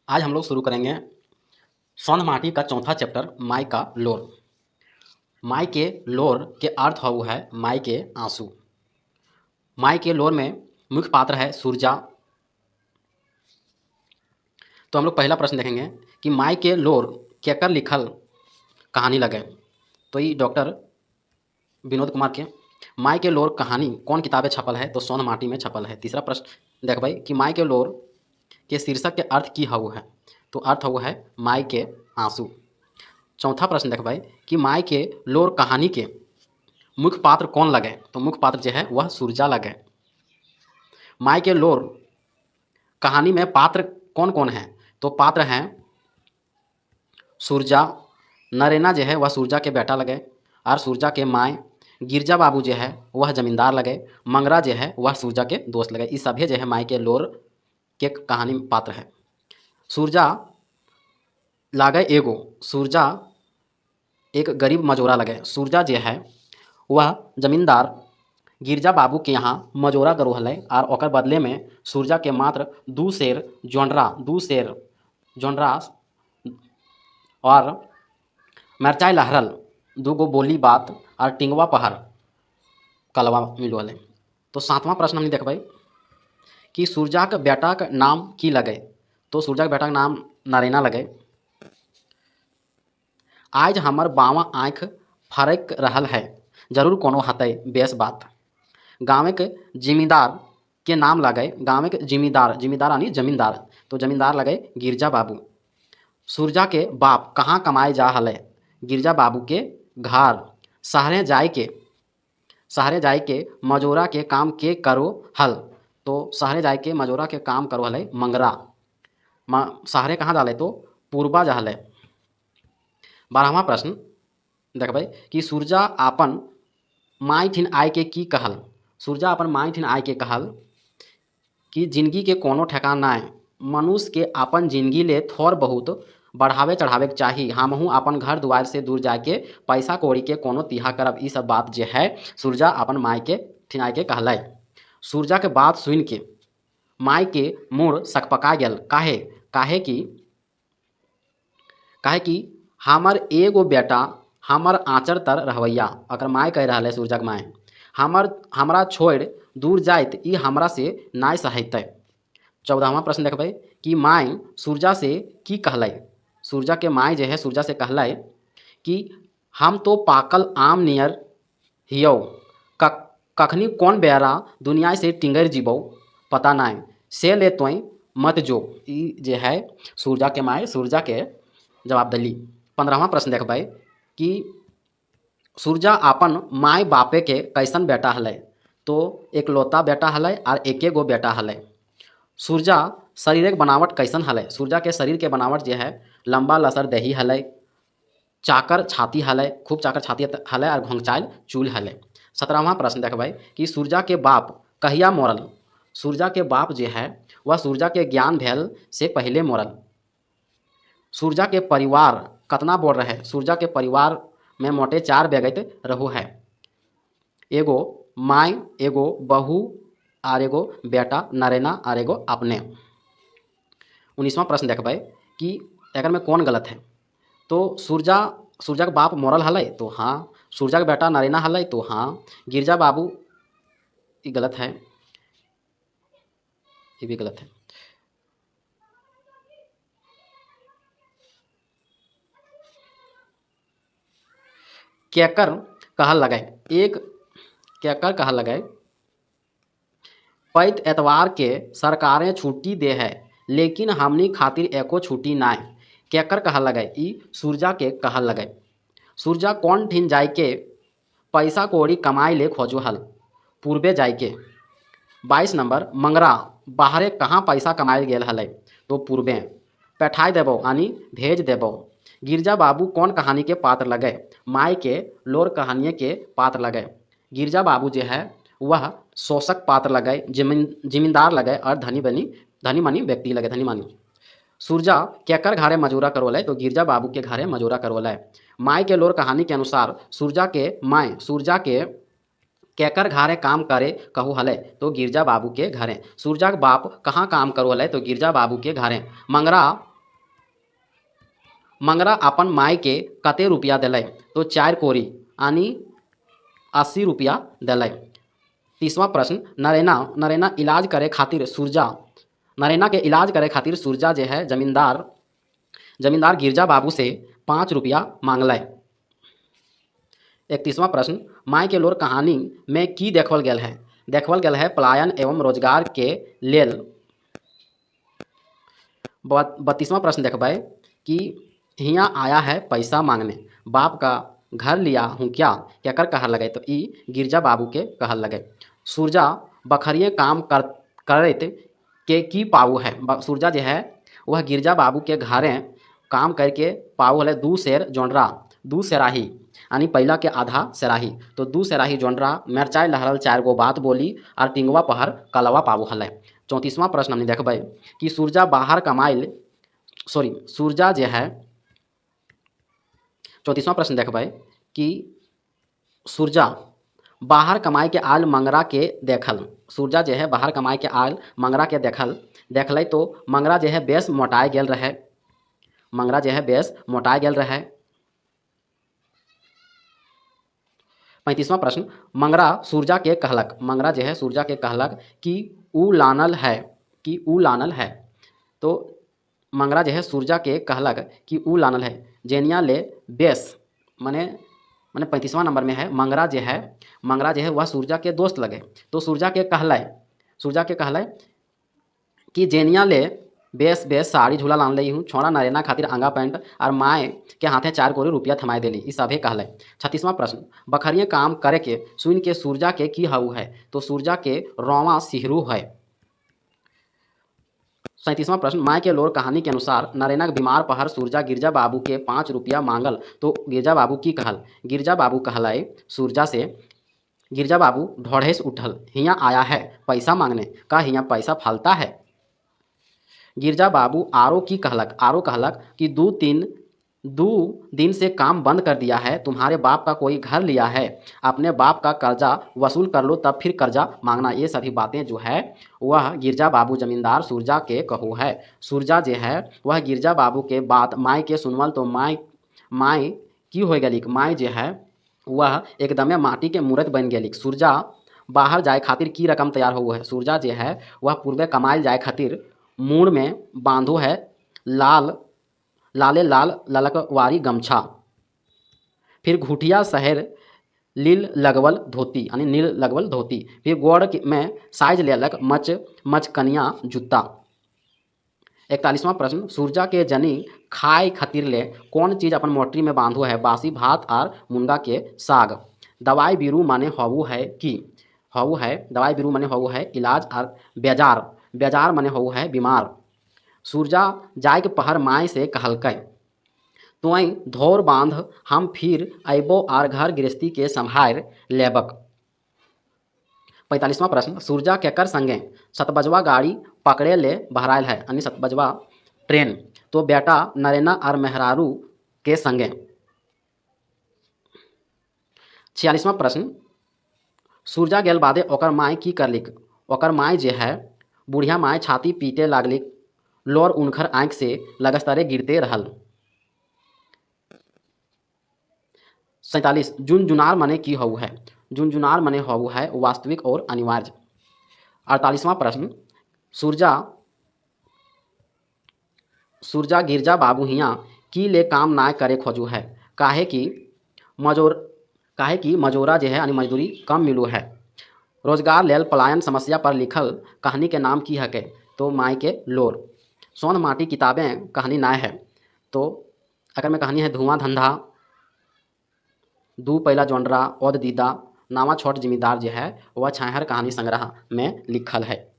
आज हम लोग शुरू करेंगे सौंध माटी का चौथा चैप्टर माई का लोर। माई के लोर के अर्थ हो है माई के आंसू। माई के लोर में मुख्य पात्र है सूरजा। तो हम लोग पहला प्रश्न देखेंगे कि माई के लोर केकर लिखल कहानी लगे। तो ये डॉक्टर विनोद कुमार के माई के लोर कहानी कौन किताबें छपल है, तो सौंध माटी में छपल है। तीसरा प्रश्न देख भाई कि माई के लोर के शीर्षक के अर्थ की हउ है, तो अर्थ हउ है माई के आंसू। चौथा प्रश्न देख भाई कि माई के लोर कहानी के मुख्य पात्र कौन लगे, तो मुख्य पात्र जो है वह सूरजा लगे। माई के लोर कहानी में पात्र कौन कौन है, तो पात्र हैं सूरजा, नरेना जो है वह सूरजा के बेटा लगे और सूरजा के माए, गिरजा बाबू जो है वह जमींदार लगे, मंगरा जो है वह सूरजा के दोस्त लगे। इस सभी जो है माई के लोर के कहानी में पात्र है। सूरजा लागे एगो, सूरजा एक गरीब मजोरा लगे। सूरजा जो है वह जमींदार गिरजा बाबू के यहाँ मजोरा करो हलै और ओकर बदले में सूरजा के मात्र दू शेर जोनरा और मरचाई लहरल दूगो बोली बात और टिंगवा पहर कलवा मिलो हलै। तो सातवां प्रश्न हमने देखबै कि सूरजा के बेटा के नाम की लगे, तो सूरजा के बेटा के नाम नरेना लगे। आज हमर बावा आँख फरक रहल है, जरूर कोनो हतै बेस बात। गाँव के जिमीदार के नाम लगे, गाँव के जिमीदार यानी जमींदार, तो जमींदार लगे गिरजा बाबू। सूरजा के बाप कहाँ कमाए जा हले, गिरजा बाबू के घर। शहरे जाए के मजोरा के काम के करो हल, तो शहरे जाए के मजोरा के काम करो हले मंगरा। शहरे कहाँ जाले, तो पूर्वा जा हले। 12वां प्रश्न देखबै कि सूरजा अपन माई ठिन आय के की कहल। सूरजा अपन माई ठिन आय के कहल कि जिंदगी के कोनो ठेकान नाय, मनुष्य के अपन जिंदगी ले थोड़ बहुत बढ़ावे चढ़ावे के चाही। हमहू अपन घर दुआर से दूर जाके पैसा कौड़ी के कोनो तिहा करब। ई सब बात जो है सूरजा अपन माई के ठिन आय के कहलै। सूरजा के बात सुन के माई के मुँह सकपका गेल। काहे कि हमर एगो बेटा हमर आँचर तर रहवैया। अगर माय कह रहा है सूरजा के माय हमरा छोड़ दूर जाइत ई हमरा से नाय सहेतै। 14वां प्रश्न देखबै कि माय सूरजा से की कहलै। सूरजा के माय जो है सूरजा से कहलै कि हम तो पाकल आम नियर हियौ, कखनी कौन बेरा दुनिया से टिंगर जीवौ पता नाय, से ले तोय मत जो। ई जे है सूरजा के माय सूरजा के जवाब दिली। 15वां प्रश्न देखबै कि सूरजा अपन माय बापे के कैसन बेटा हलै, तो एकलौता बेटा हलै और एके गो बेटा हलै। सूरजा शरीर के बनावट कैसन हलै, सूरजा के शरीर के बनावट जो है लंबा लसर दही हलै, चाकर छाती हलै, खूब चाकर छाती हलै और घोंघचाइल चूल हलै। 17वां प्रश्न देखबै कि सूरजा के बाप कहिया मरल। सूरजा के बाप जो है वह सूरजा के ज्ञान भेल से पहले मरल। सूरजा के परिवार कतना बड़ रहे, सूरजा के परिवार में मोटे 4 बेगत रहू है, एगो माय, एगो बहू और एगो बेटा नरेना और एगो अपने। 19वां प्रश्न देखबै कि एकर में कौन गलत है, तो सूरजा के बाप मरल हलै, तो हाँ। सूरजा के बेटा नरेना हलै, तो हाँ। गिरजा बाबू ये गलत है, ये भी गलत है। केकर कहल लगे, एक केकर कहल लगे पैत एतवार के सरकारें छुट्टी दे है, लेकिन हमनी खातिर एको छुट्टी नाय। केकर कहल लगे, ई सूरजा के कहल लगे। सूरजा कौन ठिन जाय के पैसा कौड़ी कमाई ले खोजो हल, पूर्वे जाय के। 22 नंबर मंगरा बाहरे कहाँ पैसा कमाई गेल हलै, तो पूर्वे। पैठाई देबो यानी भेज देबो। गिरजा बाबू कौन कहानी के पात्र लगे, माई के लोर कहानी के पात्र लगे। गिरजा बाबू जो है वह शोषक पात्र लगे, जिमींदार लगे और धनी मनी व्यक्ति लगे, धनी मानी। सूरजा केकर घरे मजूरा करवलै, तो गिरजा बाबू के घरे मजूरा करवलै। माई के लोर कहानी के अनुसार सूरजा के माय सूरजा के केकर घरे काम करे कहू हलै, तो गिरजा बाबू के घरे। सूरजा के बाप कहाँ काम करो हलै, तो गिरजा बाबू के घरे। मंगरा मंगरा अपन माय के कते रुपया दिलै, तो 4 कोरी यानी 80 रुपया दिलै। 30वां प्रश्न, नरेना इलाज करे खातिर सूरजा नरेना के इलाज करे खातिर सूरजा जे है जमींदार गिरजा बाबू से 5 रुपया मांगलै। 31वां प्रश्न, माय के लोर कहानी में की देखल गेल है? देखल गेल है पलायन एवं रोजगार के लेल। 32वां प्रश्न देखबै कि हियाँ आया है पैसा मांगने, बाप का घर लिया हूँ क्या, केकर कहल लगे, तो ई गिरजा बाबू के कहल लगे। सूरजा बखरिए काम करत के की पाऊ है? सूरजा जो है वह गिरजा बाबू के घरे काम करके पाऊ हले 2 सेर जोंडरा, 2 सेराही यानी पहला के आधा सेराही, तो 2 सेराही जोंडरा, मिरचाई लहरल 4 गो बात बोली और टिंगवा पहर कलवा पाऊ हले। 34वां प्रश्न हमने देखबै कि सूरजा जो है 34वां प्रश्न देखबै कि सूरजा बाहर कमाई के आल मंगरा के देखल। सूरजा जो है बाहर कमाई के आल मंगरा के देखलै तो मंगरा जो है बेस मोटाए गेल रहे। मंगरा जो है बेस मोटाए गेल रहे। 35वां प्रश्न, मंगरा सूरजा के कहलक, मंगरा जो है सूरजा के कहलक कि ऊ लानल है, तो मंगरा जो है सूरजा के कहलक कि ऊ लानल है। जेनिया ले बेस माने 35वां नंबर में है मंगरा जो है वह सूरजा के दोस्त लगे, तो सूरजा के कहलै कि जेनिया ले बेस साड़ी झूला लान ली हूँ, छोड़ा नरेना खातिर अंगा पैंट और माए के हाथे 4 कोरी रुपया थमाए देली, ई सभे कहलै। 36वां प्रश्न, बखरिए काम करे के सुन के सूरजा के की हऊ है, तो सूरजा के रोवा सिहरू है। 37वां प्रश्न, माय के लोर कहानी के अनुसार नरेना के बीमार पहर सूरजा गिरजा बाबू के 5 रुपया मांगल, तो गिरजा बाबू की कहल? गिरजा बाबू कहलाई सूरजा से, गिरजा बाबू ढोढ़े से उठल, हियाँ आया है पैसा मांगने, का हियाँ पैसा फालता है? गिरजा बाबू आरो की कहलक? आरो कहलक कि 2 दिन से काम बंद कर दिया है, तुम्हारे बाप का कोई घर लिया है, अपने बाप का कर्जा वसूल कर लो तब फिर कर्जा मांगना। ये सभी बातें जो है वह गिरजा बाबू जमींदार सूरजा के कहू है। सूरजा जो है वह गिरजा बाबू के बात माय के सुनवल, तो माय की हो गेलिक, माय जो है वह एकदमे माटी के मूर्त बन गेलिक। सूरजा बाहर जाए खातिर की रकम तैयार हो है? सूरजा जो है वह पूर्वे कमाइल जाए खातिर मूड़ में बांधो है लाल ललकवारी गमछा, फिर घुटिया शहर नील लगवल धोती, फिर गोड़ में साइज लेलक मचकनिया जूता। 41वां प्रश्न, सूरजा के जनी खाए खातिर ले कौन चीज अपन मोटरी में बांधो है? बासी भात और मुनगा के साग। दवाई बीरू माने हवू है कि दवाई बीरू माने हवू है इलाज, और बेजार माने हवू है बीमार। सूरजा जाय के पहर माय से कहलकै, तुई धोर बांध, हम फिर अयबो और घर गृहस्थी के संभार लेबक। 45वां प्रश्न, सूरजा केकर संगे सतबजवा गाड़ी पकड़े ले बहरायल है, यानी सतबजवा ट्रेन, तो बेटा नरेना और मेहरारू के संगे। 46वां प्रश्न, सूरजा गेल बादे ओकर माय की करलिक? ओकर माय जे है बुढ़िया माय छाती पीटे लागलिक, लोर उनकर आँख से लगातार गिरते रहल। 47, जुनजुनार मने की हऊ है? जुनजुनार मने हऊ है वास्तविक और अनिवार्य। 48वां प्रश्न, सूरजा गिरजा बाबू हियाँ की ले काम ना करे खोजू है, काहे कि मजोरा जो है यानी मजदूरी कम मिलू है। रोजगार लेल पलायन समस्या पर लिखल कहानी के नाम की है? तो माय के लोर। सोन माटी किताबें कहानी ना है, तो अगर में कहानी है धुआं धंधा, 2 पहला जोंडरा, ओद दीदा, नावा छोट जिम्मेदार जो है वह छाहर कहानी संग्रह में लिखल है।